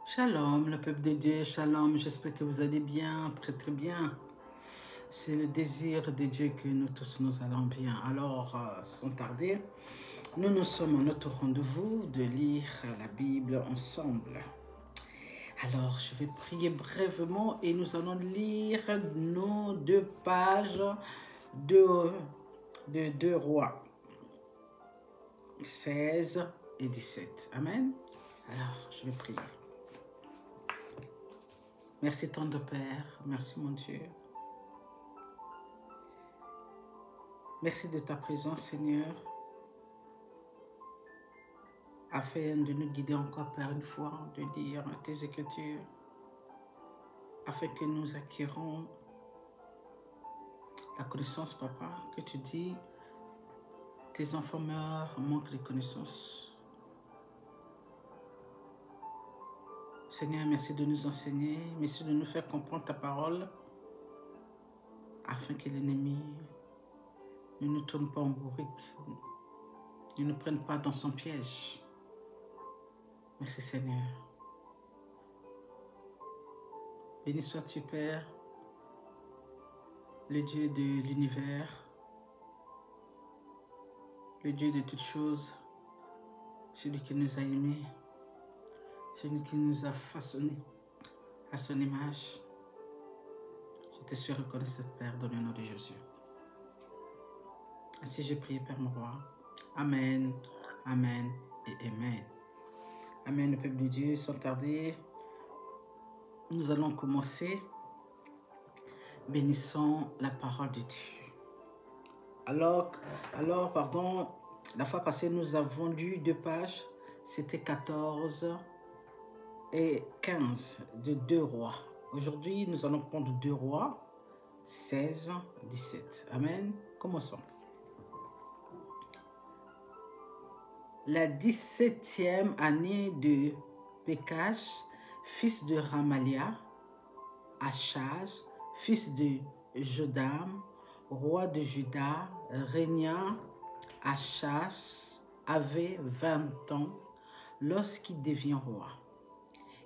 Shalom, le peuple de Dieu, shalom, j'espère que vous allez bien, très très bien. C'est le désir de Dieu que nous tous nous allons bien. Alors, sans tarder, nous sommes à notre rendez-vous de lire la Bible ensemble. Alors, je vais prier brièvement et nous allons lire nos 2 pages de 2 Rois, 16 et 17. Amen. Alors, je vais prier. Merci tendre Père, merci mon Dieu. Merci de ta présence Seigneur, afin de nous guider encore Père une fois, de lire tes Écritures, afin que nous acquérons la connaissance Papa, que tu dis, tes enfants meurent, manquent de connaissance. Seigneur, merci de nous enseigner, merci de nous faire comprendre ta parole, afin que l'ennemi ne nous tourne pas en bourrique, ne nous prenne pas dans son piège. Merci Seigneur. Béni sois-tu Père, le Dieu de l'univers, le Dieu de toutes choses, celui qui nous a aimés, celui qui nous a façonnés à son image. Je te suis reconnaissante Père dans le nom de Jésus. Ainsi j'ai prié Père mon roi. Amen, Amen et Amen. Amen le peuple de Dieu, sans tarder, nous allons commencer. Bénissons la parole de Dieu. Alors, pardon, la fois passée, nous avons lu 2 pages. C'était 14 et 15 de 2 Rois. Aujourd'hui, nous allons prendre 2 Rois, 16, 17. Amen. Commençons. La 17e année de Pékach, fils de Ramalia, Achaz, fils de Jodam, roi de Juda, régna. Achaz avait 20 ans lorsqu'il devient roi.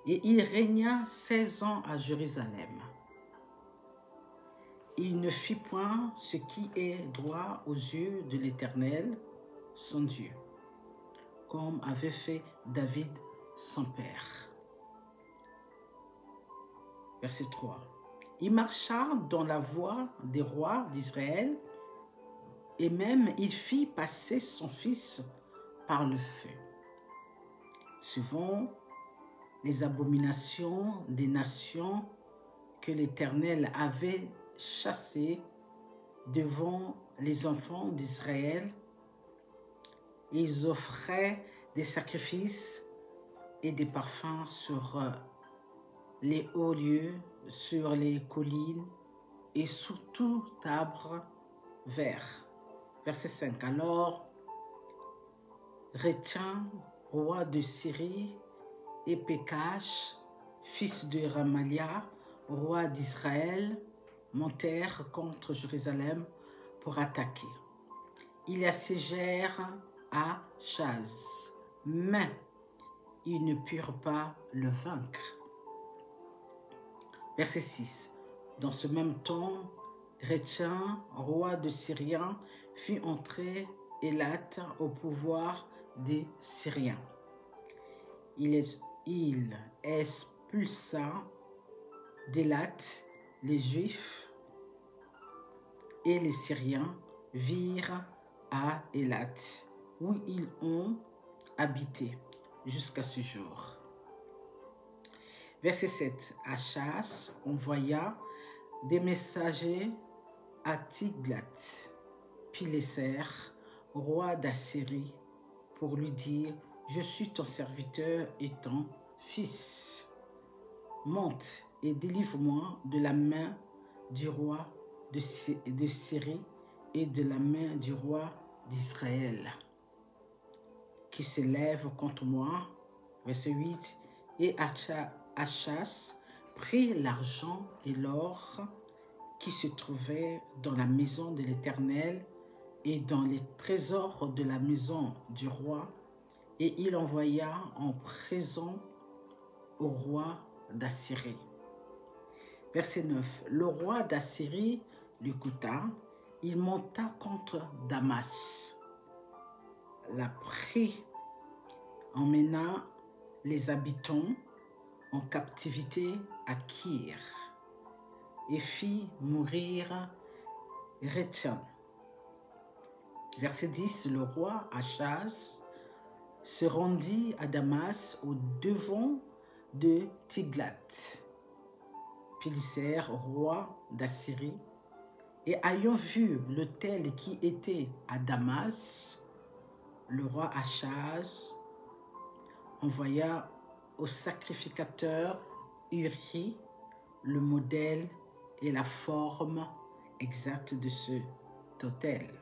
Et il régna 16 ans à Jérusalem. Il ne fit point ce qui est droit aux yeux de l'Éternel, son Dieu, comme avait fait David, son père. Verset 3. Il marcha dans la voie des rois d'Israël, et même il fit passer son fils par le feu, suivant les abominations des nations que l'Éternel avait chassées devant les enfants d'Israël. Ils offraient des sacrifices et des parfums sur les hauts lieux, sur les collines et sous tout arbre vert. Verset 5. Alors, Rétien, roi de Syrie, et Pékach, fils de Ramalia, roi d'Israël, montèrent contre Jérusalem pour attaquer. Ils assiégèrent Achaz, mais ils ne purent pas le vaincre. Verset 6. Dans ce même temps, Rétien, roi de Syriens, fit entrer Élat au pouvoir des Syriens. Il expulsa d'Élat les Juifs, et les Syriens virent à Élat, où ils ont habité jusqu'à ce jour. Verset 7. Achaz envoya des messagers à Tiglath-Pileser, roi d'Assyrie, pour lui dire: je suis ton serviteur et ton fils. Monte et délivre-moi de la main du roi de Syrie et de la main du roi d'Israël, qui se lève contre moi. Verset 8. Et Achaz prit l'argent et l'or qui se trouvaient dans la maison de l'Éternel et dans les trésors de la maison du roi, et il envoya en présent au roi d'Assyrie. Verset 9. Le roi d'Assyrie l'écouta, il monta contre Damas, la prit, emmena les habitants en captivité à Kir et fit mourir Rétien. Verset 10. Le roi Achaz se rendit à Damas au devant de Tiglath-Pileser, roi d'Assyrie, et ayant vu l'autel qui était à Damas, le roi Achaz envoya au sacrificateur Uri le modèle et la forme exacte de cet autel.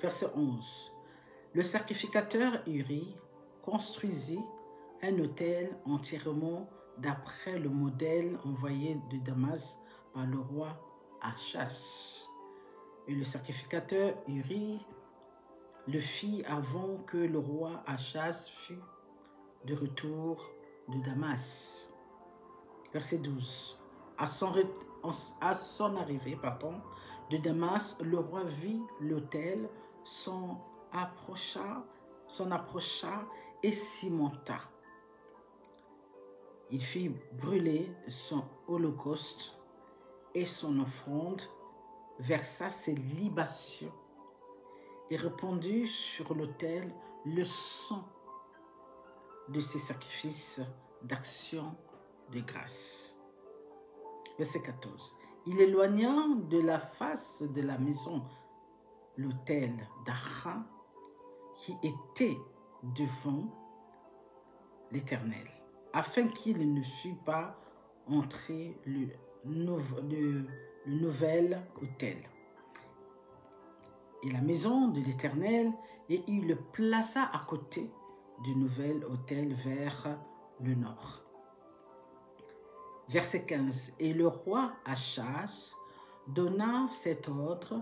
Verset 11. Le sacrificateur Uri construisit un autel entièrement d'après le modèle envoyé de Damas par le roi Achaz. Et le sacrificateur Uri le fit avant que le roi Achaz fût de retour de Damas. Verset 12. À son arrivée de Damas, le roi vit l'autel, s'en approcha et s'y monta. Il fit brûler son holocauste et son offrande, versa ses libations et répandit sur l'autel le sang de ses sacrifices d'action de grâce. Verset 14. Il éloigna de la face de la maison l'autel d'Achan qui était devant l'Éternel, afin qu'il ne fût pas entré le nouvel autel et la maison de l'Éternel, et il le plaça à côté du nouvel autel vers le nord. Verset 15. Et le roi Achaz donna cet ordre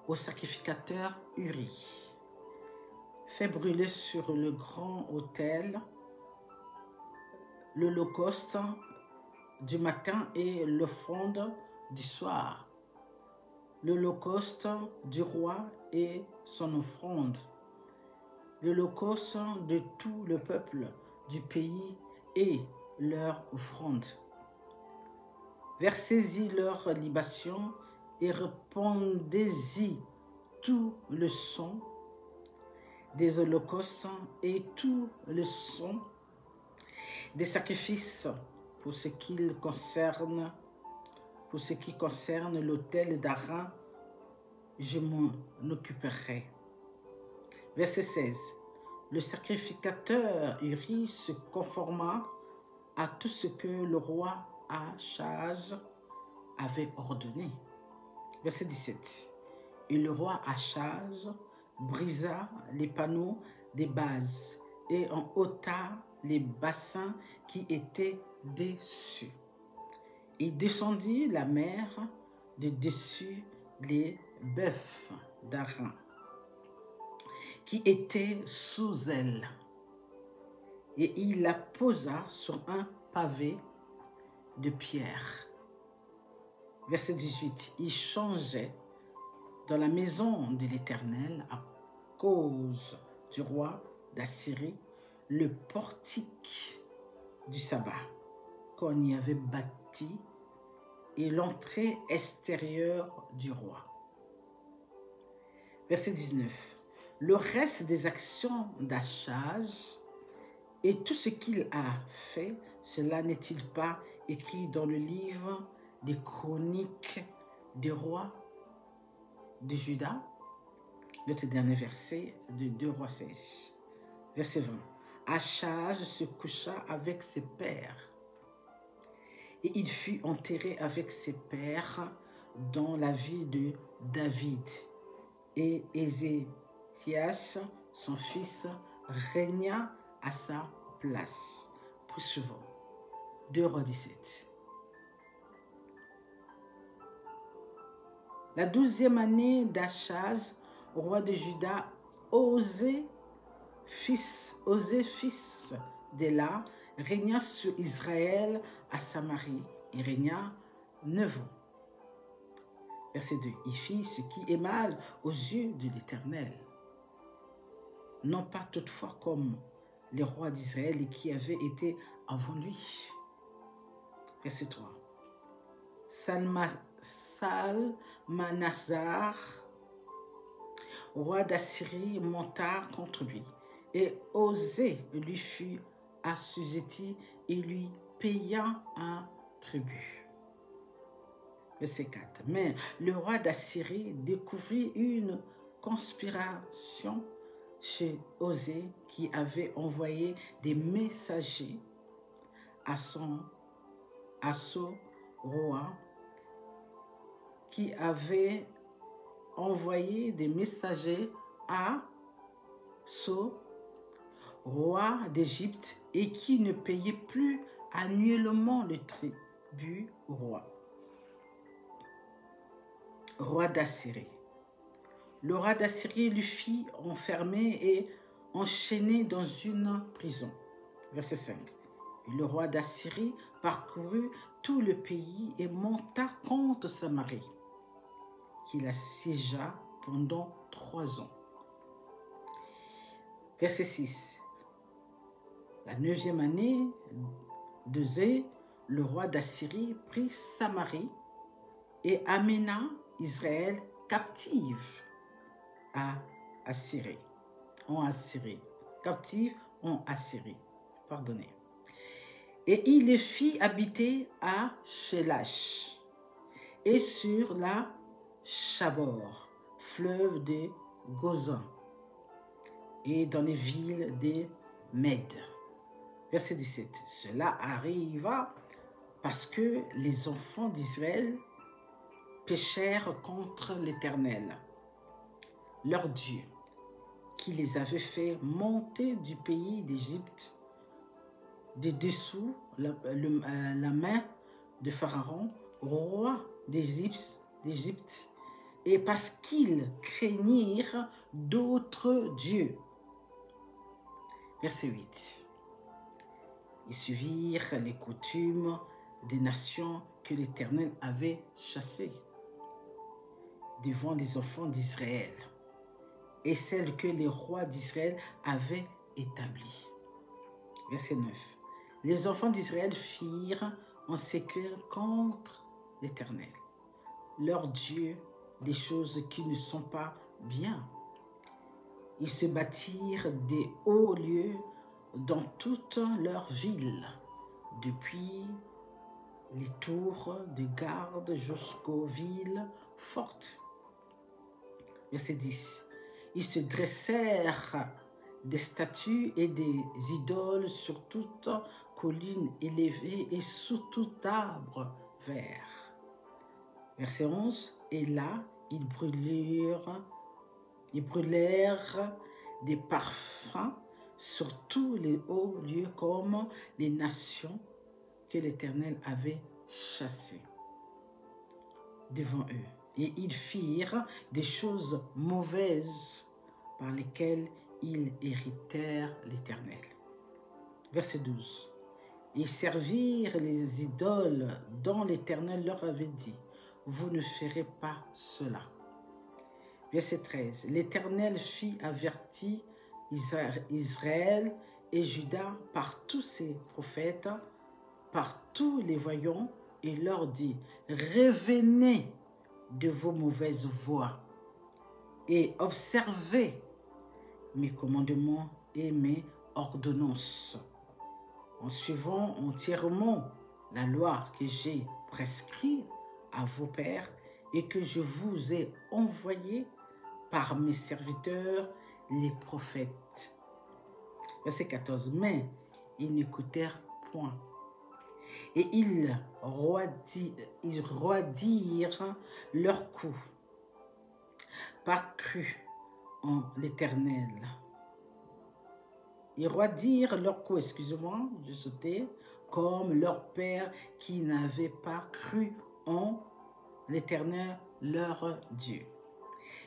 au sacrificateur Uri. Fais brûler sur le grand autel l'holocauste du matin et l'offrande du soir, l'holocauste du roi et son offrande, l'holocauste de tout le peuple du pays et leur offrande. Versez-y leur libation et répandez-y tout le sang des holocaustes et tout le sang des sacrifices pour ce qui concerne l'autel d'Aaron, je m'en occuperai. Verset 16. Le sacrificateur Uri se conforma à tout ce que le roi Achaz avait ordonné. Verset 17. Et le roi Achaz brisa les panneaux des bases et en ôta les bassins qui étaient dessus. Il descendit la mer de dessus les bœufs d'Aaron qui étaient sous elle, et il la posa sur un pavé de pierre. Verset 18. Il changeait dans la maison de l'Éternel à cause du roi d'Assyrie le portique du sabbat qu'on y avait bâti et l'entrée extérieure du roi. Verset 19. Le reste des actions d'Achaz et tout ce qu'il a fait, cela n'est-il pas écrit dans le livre des chroniques des rois de Juda? Notre dernier verset de 2 Rois 16. Verset 20. Achaz se coucha avec ses pères et il fut enterré avec ses pères dans la ville de David. Et Ézéchias, son fils, régna à sa place. Poursuivons. 2 Rois 17. La 12e année d'Achaz, roi de Juda, Osée, fils d'Éla, régna sur Israël à Samarie. Il régna 9 ans. Verset 2. Il fit ce qui est mal aux yeux de l'Éternel. Non pas toutefois comme les rois d'Israël qui avaient été avant lui. Verset 3. Salmanasar, roi d'Assyrie, monta contre lui, et Osée lui fut assujetti et lui paya un tribut. Verset 4. Mais le roi d'Assyrie découvrit une conspiration chez Osée qui avait envoyé des messagers à son roi, qui avait envoyé des messagers à So, roi d'Égypte, et qui ne payait plus annuellement le tribut au roi d'Assyrie. Le roi d'Assyrie lui fit enfermer et enchaîner dans une prison. Verset 5. Et le roi d'Assyrie parcourut tout le pays et monta contre Samarie, qu'il assiégea pendant 3 ans. Verset 6. La 9e année de Zé, le roi d'Assyrie prit Samarie et amena Israël captive en Assyrie. Captive en Assyrie. Pardonnez. Et il les fit habiter à Shélash et sur la Chabor, fleuve de Gozan, et dans les villes des Mèdes. Verset 17. Cela arriva parce que les enfants d'Israël péchèrent contre l'Éternel, leur Dieu, qui les avait fait monter du pays d'Égypte, de dessous la main de Pharaon, roi d'Égypte, et parce qu'ils craignirent d'autres dieux. Verset 8. Ils suivirent les coutumes des nations que l'Éternel avait chassées devant les enfants d'Israël et celles que les rois d'Israël avaient établies. Verset 9. Les enfants d'Israël firent en sécure contre l'Éternel, leur Dieu, des choses qui ne sont pas bien. Ils se bâtirent des hauts lieux dans toute leur ville, depuis les tours de garde jusqu'aux villes fortes. Verset 10. Ils se dressèrent des statues et des idoles sur toute colline élevée et sous tout arbre vert. Verset 11. Et là, ils brûlèrent des parfums sur tous les hauts lieux comme les nations que l'Éternel avait chassées devant eux. Et ils firent des choses mauvaises par lesquelles ils irritèrent l'Éternel. Verset 12. Ils servirent les idoles dont l'Éternel leur avait dit, vous ne ferez pas cela. Verset 13. L'Éternel fit avertir Israël et Juda par tous ses prophètes, par tous les voyants, et leur dit, revenez de vos mauvaises voies et observez mes commandements et mes ordonnances, en suivant entièrement la loi que j'ai prescrite à vos pères et que je vous ai envoyée par mes serviteurs, les prophètes. Verset 14. Mais ils n'écoutèrent point. Et ils roidirent leur cou, pas cru en l'Éternel. Ils roidirent leur cou, excusez-moi, je sautais, comme leur père qui n'avait pas cru en l'Éternel, leur Dieu.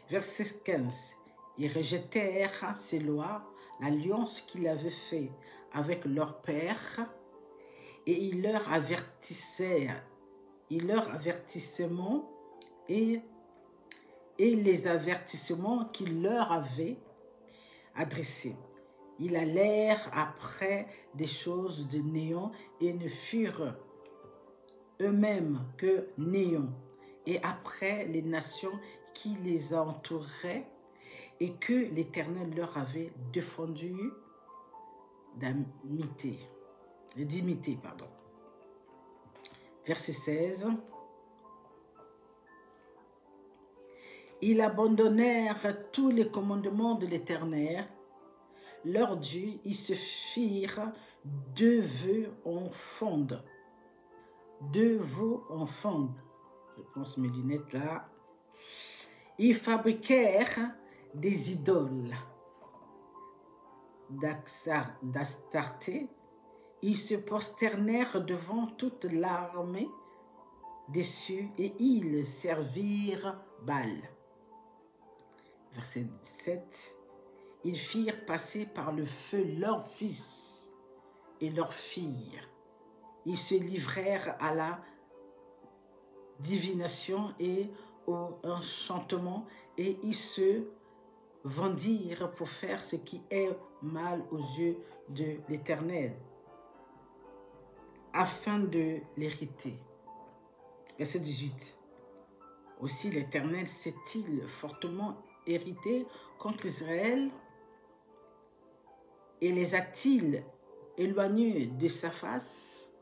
Verset 15. Ils rejetèrent ces lois, l'alliance qu'il avait faite avec leur père, Et il leur avertissement et les avertissements qu'il leur avait adressés. Ils allèrent après des choses de néant et ne furent eux-mêmes que néant, et après les nations qui les entouraient et que l'Éternel leur avait défendu d'imiter. Verset 16. Ils abandonnèrent tous les commandements de l'Éternel, leur Dieu, ils se firent deux veaux en fonte. Je pense mes lunettes là. Ils fabriquèrent des idoles d'Astarté. Ils se prosternèrent devant toute l'armée des cieux et ils servirent Baal. Verset 17. Ils firent passer par le feu leurs fils et leurs filles. Ils se livrèrent à la divination et au enchantement et ils se vendirent pour faire ce qui est mal aux yeux de l'Éternel, afin de l'hériter. Verset 18. Aussi l'Éternel s'est-il fortement hérité contre Israël et les a-t-il éloignés de sa face?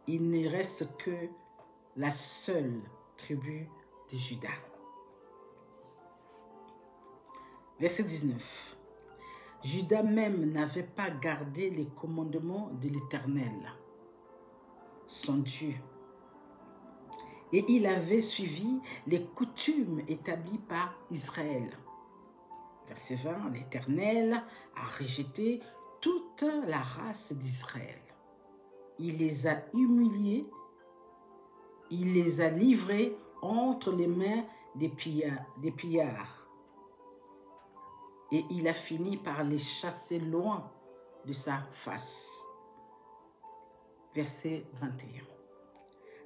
Il ne reste que la seule tribu de Juda. Verset 19. Juda même n'avait pas gardé les commandements de l'Éternel, son Dieu, et il avait suivi les coutumes établies par Israël. Verset 20, l'Éternel a rejeté toute la race d'Israël. Il les a humiliés, il les a livrés entre les mains des pillards. Et il a fini par les chasser loin de sa face. Verset 21.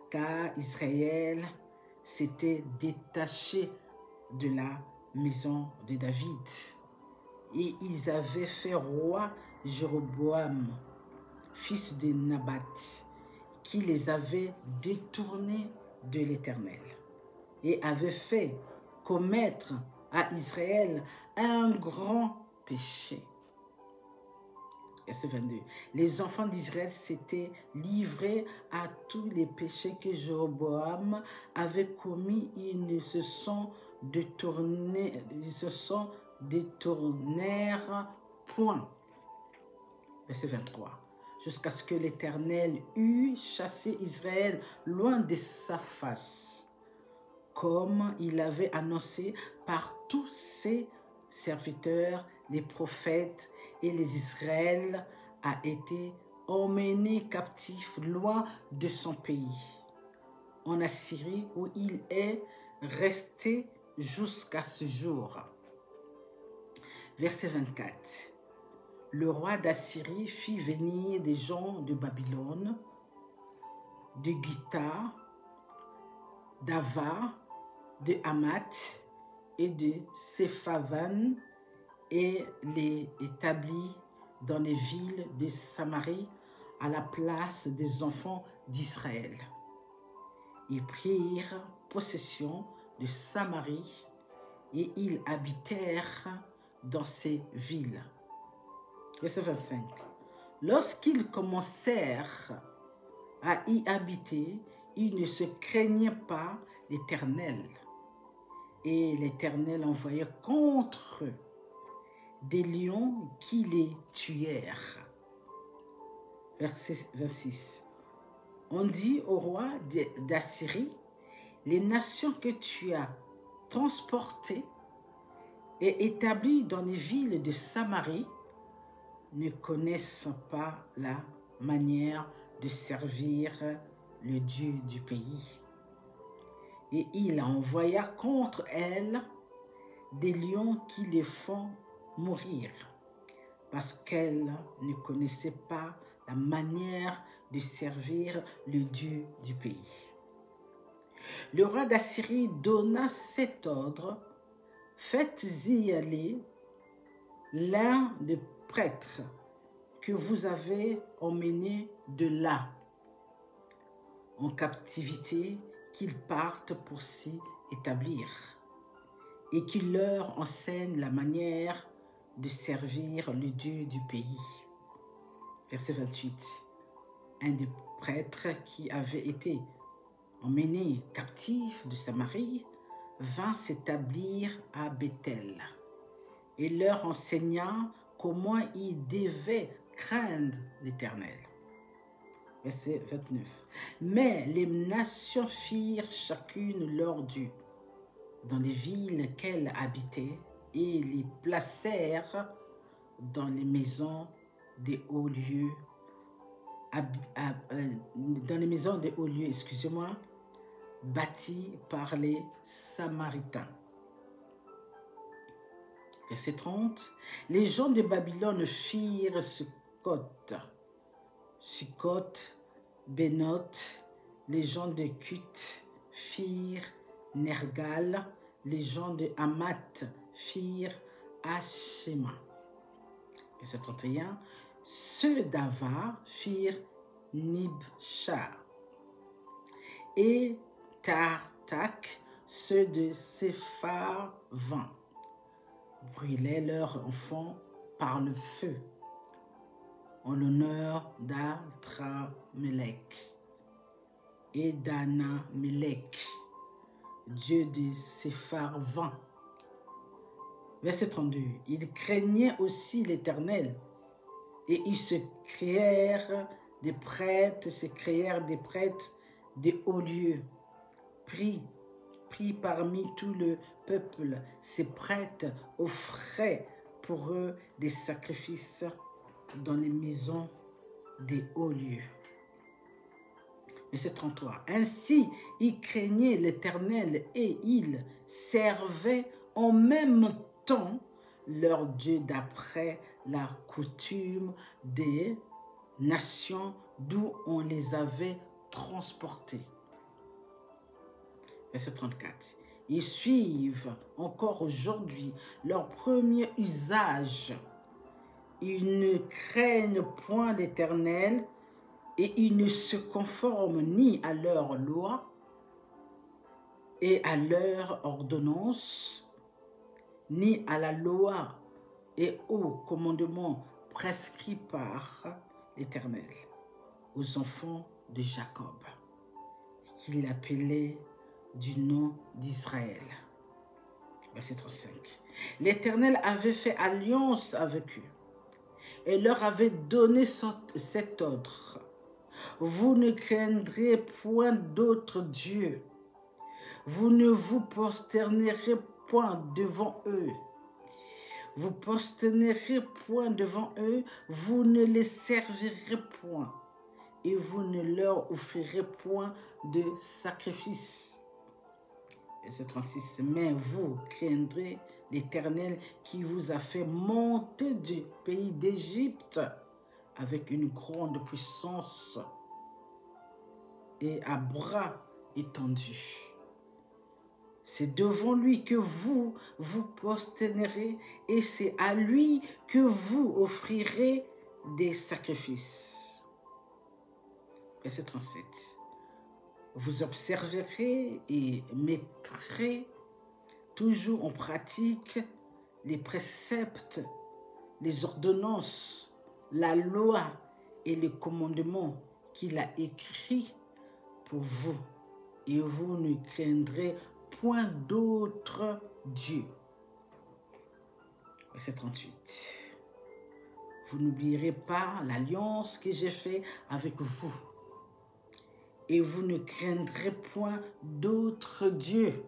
Car Israël s'était détaché de la maison de David. Et ils avaient fait roi Jéroboam, fils de Nabat, qui les avait détournés de l'Éternel et avait fait commettre à Israël un grand péché. Verset 22. Les enfants d'Israël s'étaient livrés à tous les péchés que Jéroboam avait commis. Ils se détournèrent point. Verset 23. Jusqu'à ce que l'Éternel eût chassé Israël loin de sa face, comme il avait annoncé par tous ses serviteurs, les prophètes, et les Israël a été emmené captif loin de son pays, en Assyrie, où il est resté jusqu'à ce jour. Verset 24. Le roi d'Assyrie fit venir des gens de Babylone, de Githa, d'Ava, de Hamath et de Sephavan, et les établit dans les villes de Samarie à la place des enfants d'Israël. Ils prirent possession de Samarie et ils habitèrent dans ces villes. Verset 25. Lorsqu'ils commencèrent à y habiter, ils ne se craignaient pas l'Éternel. Et l'Éternel envoya contre eux des lions qui les tuèrent. Verset 26. On dit au roi d'Assyrie, les nations que tu as transportées et établies dans les villes de Samarie ne connaissent pas la manière de servir le Dieu du pays. Et il envoya contre elles des lions qui les font mourir, parce qu'elles ne connaissaient pas la manière de servir le Dieu du pays. Le roi d'Assyrie donna cet ordre: faites-y aller l'un des prêtres que vous avez emmené de là, en captivité, qu'ils partent pour s'y établir, et qu'il leur enseigne la manière de servir le Dieu du pays. Verset 28. Un des prêtres qui avait été emmené captif de Samarie vint s'établir à Bethel et leur enseigna comment ils devaient craindre l'Éternel. Verset 29. Mais les nations firent chacune leur Dieu dans les villes qu'elles habitaient et les placèrent dans les maisons des hauts lieux, bâties par les Samaritains. Verset 30. Les gens de Babylone firent Sukkot, Bénoth. Les gens de Kut firent Nergal. Les gens de Hamath firent Ashima. Verset 31. Ceux d'Ava firent Nibshar. Et Tartak, ceux de Sepharvaim, brûlaient leurs enfants par le feu en l'honneur d'Adramelech et d'Anamelech, dieu de Sepharvaim. Verset 32. Ils craignaient aussi l'Éternel et ils se créèrent des prêtres, des hauts lieux, pris parmi tout le peuple. Ces prêtres offraient pour eux des sacrifices dans les maisons des hauts lieux. Verset 33. Ainsi, ils craignaient l'Éternel et ils servaient en même temps leur Dieu d'après la coutume des nations d'où on les avait transportés. Verset 34. Ils suivent encore aujourd'hui leur premier usage. Ils ne craignent point l'Éternel et ils ne se conforment ni à leurs lois et à leurs ordonnances, ni à la loi et aux commandements prescrits par l'Éternel aux enfants de Jacob, qu'il appelait du nom d'Israël. Verset 35. L'Éternel avait fait alliance avec eux et leur avait donné cet ordre: vous ne craindrez point d'autres dieux, vous ne vous prosternerez point devant eux. Vous prosternerez point devant eux, vous ne les servirez point, et vous ne leur offrirez point de sacrifice. Verset 36. Mais vous craindrez l'Éternel qui vous a fait monter du pays d'Égypte avec une grande puissance et à bras étendus. C'est devant lui que vous vous prosternerez et c'est à lui que vous offrirez des sacrifices. Verset 37. Vous observerez et mettrez toujours en pratique les préceptes, les ordonnances, la loi et les commandements qu'il a écrits pour vous, et vous ne craindrez point d'autres dieux. Verset 38. Vous n'oublierez pas l'alliance que j'ai faite avec vous, et vous ne craindrez point d'autres dieux,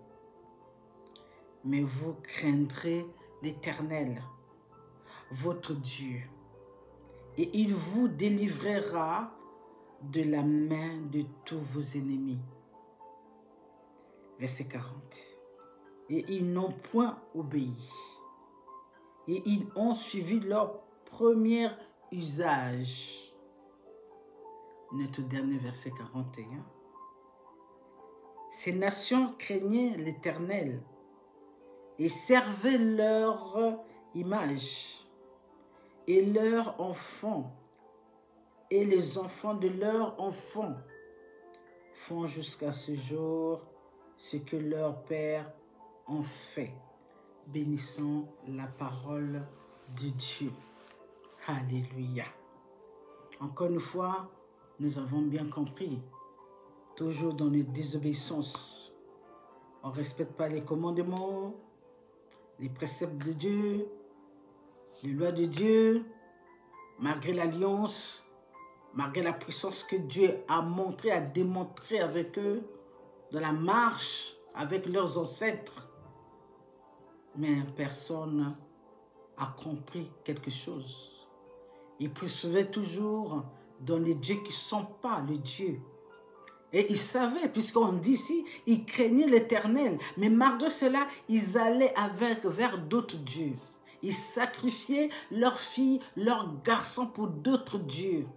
mais vous craindrez l'Éternel, votre Dieu, et il vous délivrera de la main de tous vos ennemis. Verset 40. Et ils n'ont point obéi, et ils ont suivi leur premier usage. notre dernier verset 41. Ces nations craignaient l'Éternel et servaient leur image et leurs enfants et les enfants de leurs enfants font jusqu'à ce jour ce que leurs pères ont fait. Bénissons la parole de Dieu. Alléluia. Encore une fois, nous avons bien compris, toujours dans les désobéissances, on ne respecte pas les commandements, les préceptes de Dieu, les lois de Dieu, malgré l'alliance, malgré la puissance que Dieu a montré, a démontré avec eux, dans la marche avec leurs ancêtres. Mais personne n'a compris quelque chose. Ils poursuivaient toujours dans les dieux qui ne sont pas le Dieu. Et ils savaient, puisqu'on dit ici, ils craignaient l'Éternel. Mais malgré cela, ils allaient vers d'autres dieux. Ils sacrifiaient leurs filles, leurs garçons pour d'autres dieux.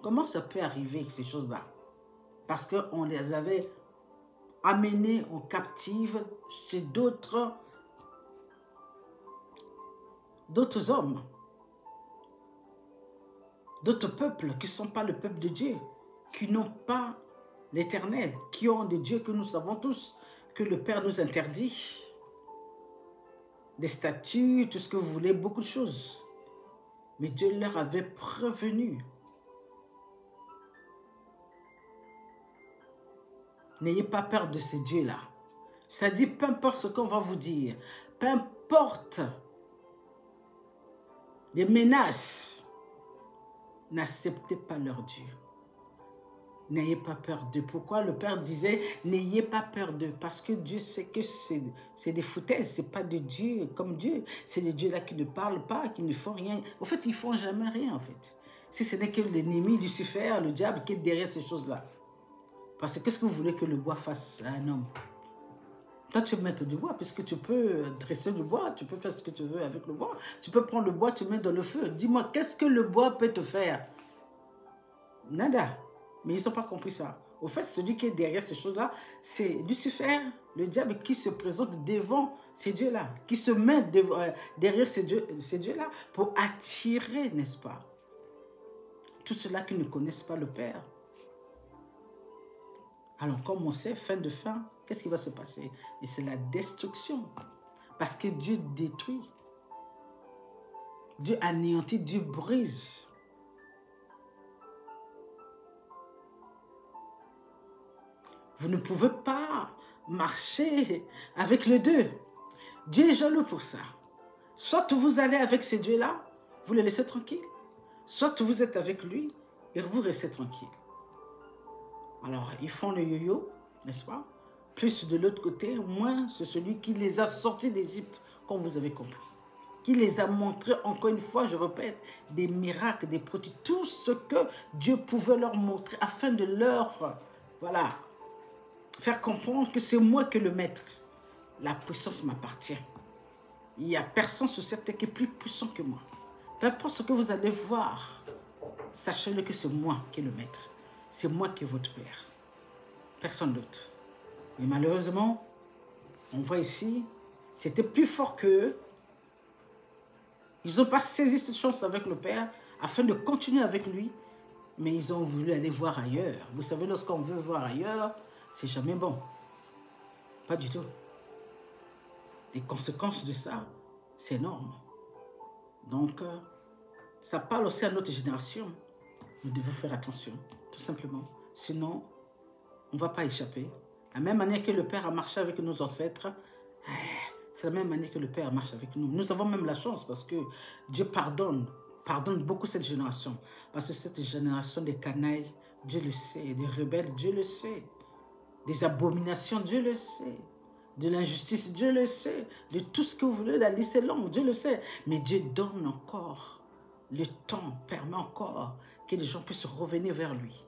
Comment ça peut arriver, ces choses-là? Parce qu'on les avait amenés en captive chez d'autres hommes, d'autres peuples qui ne sont pas le peuple de Dieu, qui n'ont pas l'Éternel, qui ont des dieux que nous savons tous, que le Père nous interdit. Des statues, tout ce que vous voulez, beaucoup de choses. Mais Dieu leur avait prévenu. N'ayez pas peur de ces dieux-là. Ça dit, peu importe ce qu'on va vous dire, peu importe les menaces, n'acceptez pas leur Dieu. N'ayez pas peur d'eux. Pourquoi le Père disait, n'ayez pas peur d'eux? Parce que Dieu sait que c'est des foutaises, ce n'est pas de Dieu comme Dieu. C'est des dieux-là qui ne parlent pas, qui ne font rien. En fait, ils ne font jamais rien, en fait. Si ce n'est que l'ennemi, Lucifer, le diable, qui est derrière ces choses-là. Parce que qu'est-ce que vous voulez que le bois fasse à un homme? Toi, tu peux mettre du bois, puisque tu peux dresser du bois, tu peux faire ce que tu veux avec le bois. Tu peux prendre le bois, tu mets dans le feu. Dis-moi, qu'est-ce que le bois peut te faire? Nada. Mais ils n'ont pas compris ça. Au fait, celui qui est derrière ces choses-là, c'est Lucifer, le diable qui se présente devant ces dieux-là, qui se met derrière ces dieux-là pour attirer, n'est-ce pas, tous ceux-là qui ne connaissent pas le Père. Alors, comme on sait, fin de fin, qu'est-ce qui va se passer? Et c'est la destruction. Parce que Dieu détruit. Dieu anéantit, Dieu brise. Vous ne pouvez pas marcher avec les deux. Dieu est jaloux pour ça. Soit vous allez avec ce Dieu-là, vous le laissez tranquille. Soit vous êtes avec lui et vous restez tranquille. Alors, ils font le yo-yo, n'est-ce pas? Plus de l'autre côté, moins c'est celui qui les a sortis d'Égypte, comme vous avez compris. Qui les a montrés, encore une fois, je répète, des miracles, des prodiges, tout ce que Dieu pouvait leur montrer afin de leur, voilà, faire comprendre que c'est moi qui est le maître. La puissance m'appartient. Il n'y a personne sur cette terre qui est plus puissant que moi. Peu importe ce que vous allez voir, sachez-le que c'est moi qui est le maître. C'est moi qui est votre Père. Personne d'autre. Mais malheureusement, on voit ici, c'était plus fort qu'eux. Ils n'ont pas saisi cette chance avec le Père afin de continuer avec lui, mais ils ont voulu aller voir ailleurs. Vous savez, lorsqu'on veut voir ailleurs, c'est jamais bon. Pas du tout. Les conséquences de ça, c'est énorme. Donc, ça parle aussi à notre génération. Nous devons faire attention, tout simplement. Sinon, on ne va pas échapper. La même manière que le Père a marché avec nos ancêtres, c'est la même manière que le Père marche avec nous. Nous avons même la chance parce que Dieu pardonne beaucoup cette génération. Parce que cette génération des canailles, Dieu le sait, des rebelles, Dieu le sait. Des abominations, Dieu le sait. De l'injustice, Dieu le sait. De tout ce que vous voulez, la liste est longue, Dieu le sait. Mais Dieu donne encore. Le temps permet encore que les gens puissent revenir vers lui.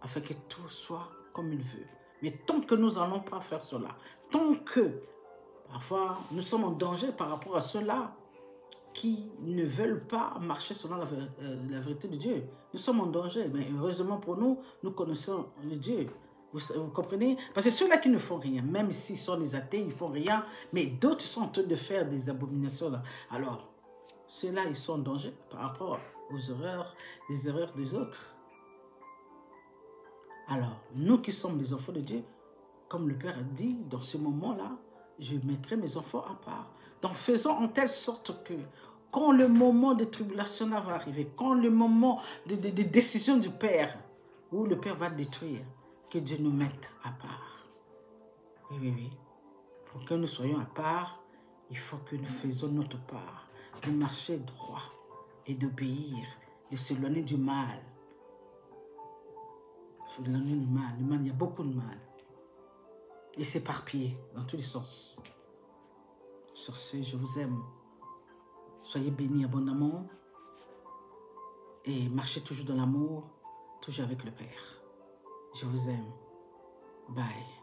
Afin que tout soit comme il veut. Mais tant que nous n'allons pas faire cela, tant que parfois nous sommes en danger par rapport à ceux-là qui ne veulent pas marcher selon la vérité de Dieu. Nous sommes en danger, mais heureusement pour nous, nous connaissons le Dieu. Vous comprenez? Parce que ceux-là qui ne font rien, même s'ils sont des athées, ils ne font rien, mais d'autres sont en train de faire des abominations. Là. Alors, ceux-là, ils sont en danger par rapport aux erreurs, des erreurs des autres. Alors, nous qui sommes les enfants de Dieu, comme le Père a dit, dans ce moment-là, je mettrai mes enfants à part. Donc, faisons en telle sorte que quand le moment de tribulation va arriver, quand le moment de décision du Père, où le Père va détruire, que Dieu nous mette à part. Oui, oui, oui. Pour que nous soyons à part, il faut que nous faisions notre part, de marcher droit et d'obéir, de s'éloigner du mal. S'éloigner du mal. Le mal, il y a beaucoup de mal. Et s'éparpiller dans tous les sens. Sur ce, je vous aime. Soyez bénis abondamment et marchez toujours dans l'amour, toujours avec le Père. Je vous aime. Bye.